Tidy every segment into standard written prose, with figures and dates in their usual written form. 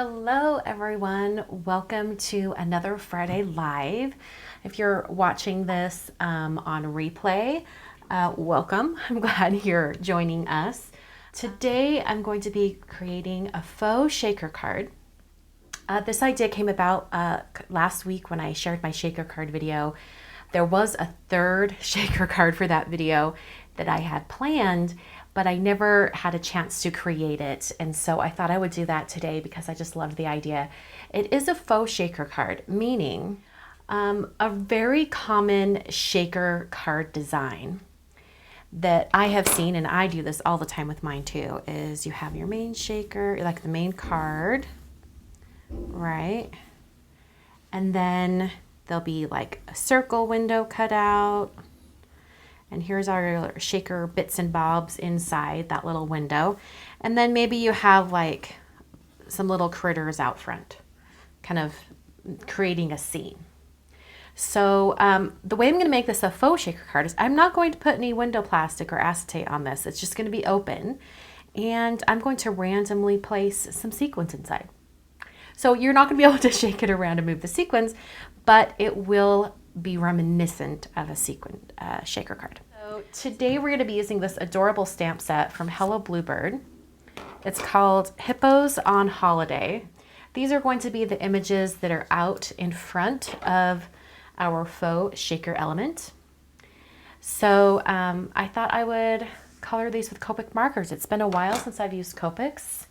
Hello everyone, welcome to another Friday Live. If you're watching this on replay, welcome. I'm glad you're joining us. Today I'm going to be creating a faux shaker card. This idea came about last week when I shared my shaker card video. There was a third shaker card for that video that I had planned, but I never had a chance to create it. And so I thought I would do that today because I just loved the idea. It is a faux shaker card, meaning a very common shaker card design that I have seen, and I do this all the time with mine too, is you have your main shaker, like the main card, right? And then there'll be like a circle window cut out. And here's our shaker bits and bobs inside that little window. And then maybe you have like some little critters out front, kind of creating a scene. So the way I'm going to make this a faux shaker card is I'm not going to put any window plastic or acetate on this. It's just going to be open. And I'm going to randomly place some sequins inside. So you're not going to be able to shake it around and move the sequins, but it will be reminiscent of a sequin shaker card. So today we're going to be using this adorable stamp set from Hello Bluebird. It's called Hippos on Holiday. These are going to be the images that are out in front of our faux shaker element. So I thought I would color these with Copic markers. It's been a while since I've used Copics.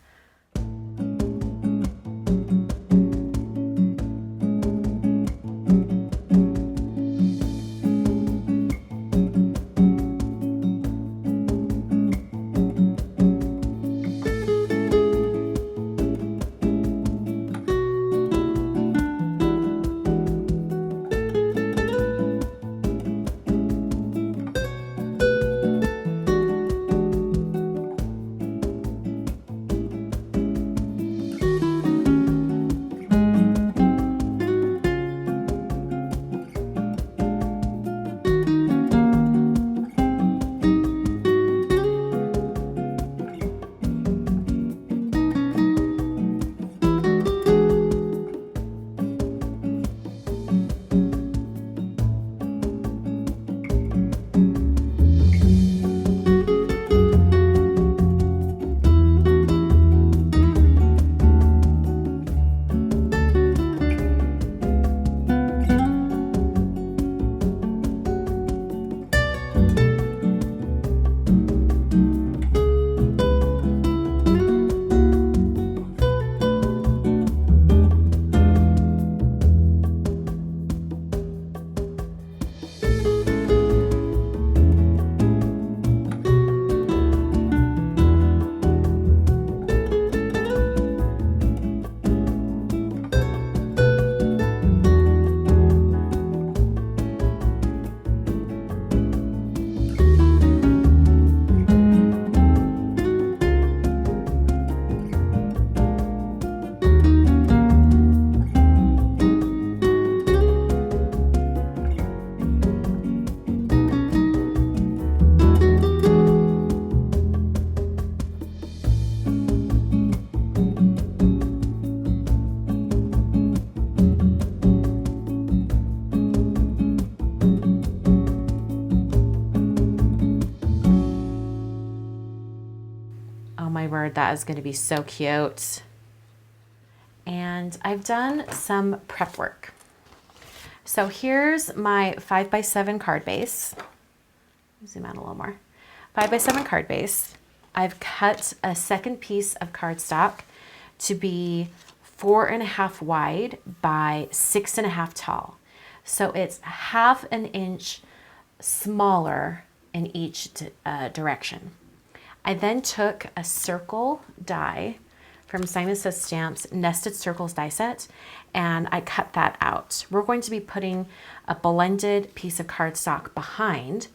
That is going to be so cute. And I've done some prep work. So here's my 5x7 card base. Zoom out a little more. 5x7 card base. I've cut a second piece of cardstock to be 4.5 wide by 6.5 tall. So it's half an inch smaller in each direction. I then took a circle die from Simon Says Stamps Nested Circles die set, and I cut that out. We're going to be putting a blended piece of cardstock behind,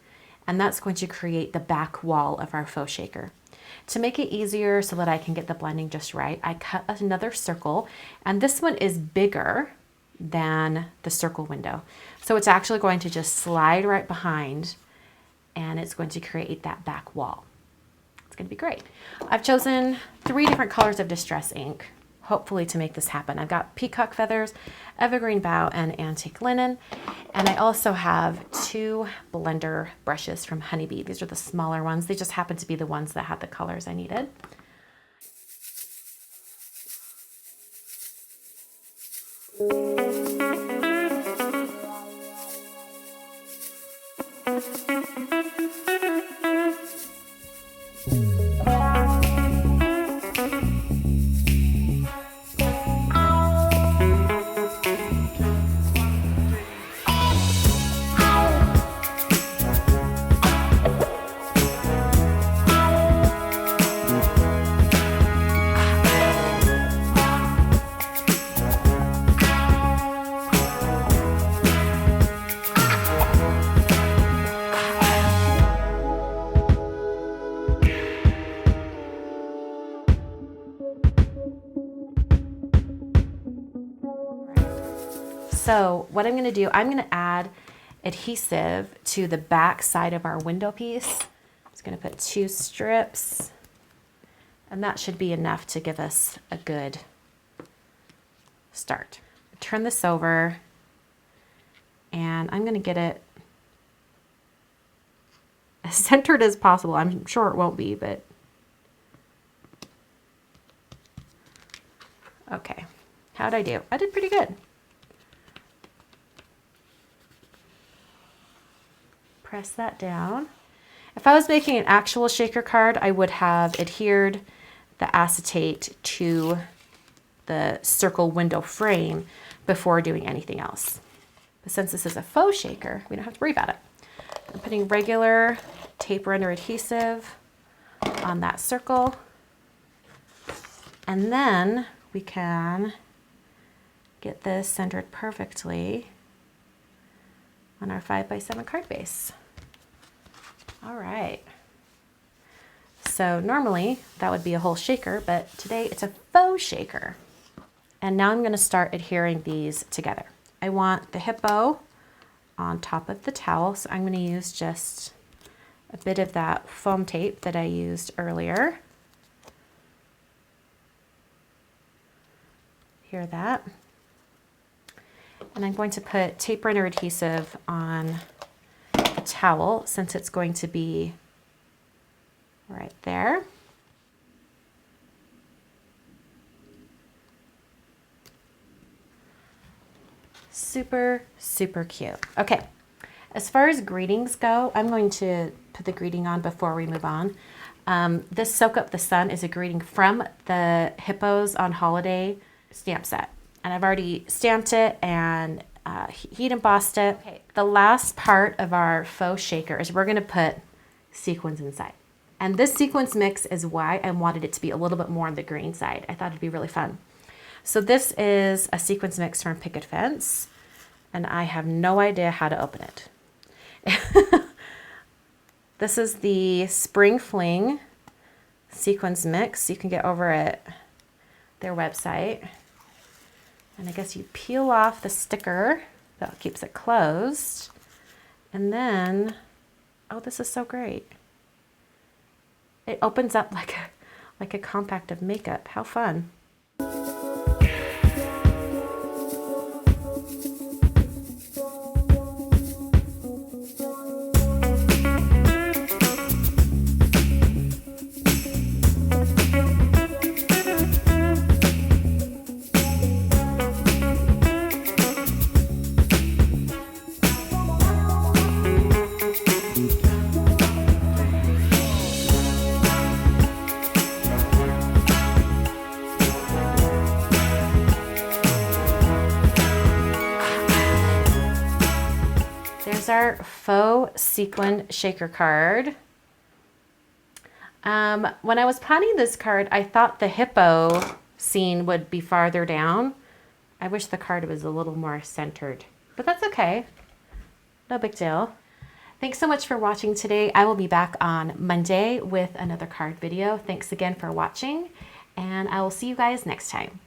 and that's going to create the back wall of our faux shaker. To make it easier so that I can get the blending just right, I cut another circle, and this one is bigger than the circle window. So it's actually going to just slide right behind, and it's going to create that back wall. It's going to be great. I've chosen 3 different colors of distress ink. hopefully to make this happen. I've got peacock feathers, evergreen bough, and antique linen. And I also have 2 blender brushes from Honeybee. These are the smaller ones. They just happen to be the ones that had the colors I needed. So what I'm going to do, I'm going to add adhesive to the back side of our window piece. I'm just going to put 2 strips, and that should be enough to give us a good start. Turn this over, and I'm going to get it as centered as possible. I'm sure it won't be, but okay. How'd I do? I did pretty good. Press that down. If I was making an actual shaker card, I would have adhered the acetate to the circle window frame before doing anything else. But since this is a faux shaker, we don't have to worry about it. I'm putting regular tape runner adhesive on that circle. And then we can get this centered perfectly on our 5x7 card base. All right. So normally that would be a whole shaker, but today it's a faux shaker. And now I'm going to start adhering these together. I want the hippo on top of the towel, so I'm going to use just a bit of that foam tape that I used earlier. Hear that? And I'm going to put tape runner adhesive on the towel since it's going to be right there. Super, super cute. Okay, as far as greetings go, I'm going to put the greeting on before we move on. This Soak Up the Sun is a greeting from the Hippos on Holiday stamp set. And I've already stamped it and heat embossed it. Okay, the last part of our faux shaker is we're gonna put sequins inside. And this sequins mix is why I wanted it to be a little bit more on the green side. I thought it'd be really fun. So this is a sequins mix from Picket Fence, and I have no idea how to open it. This is the Spring Fling sequins mix. You can get over at their website. And I guess you peel off the sticker that keeps it closed. And then, oh, this is so great. It opens up like a compact of makeup. How fun. Our faux sequin shaker card. When I was planning this card, I thought the hippo scene would be farther down. I wish the card was a little more centered, but that's okay. No big deal. Thanks so much for watching today. I will be back on Monday with another card video. Thanks again for watching, and I will see you guys next time.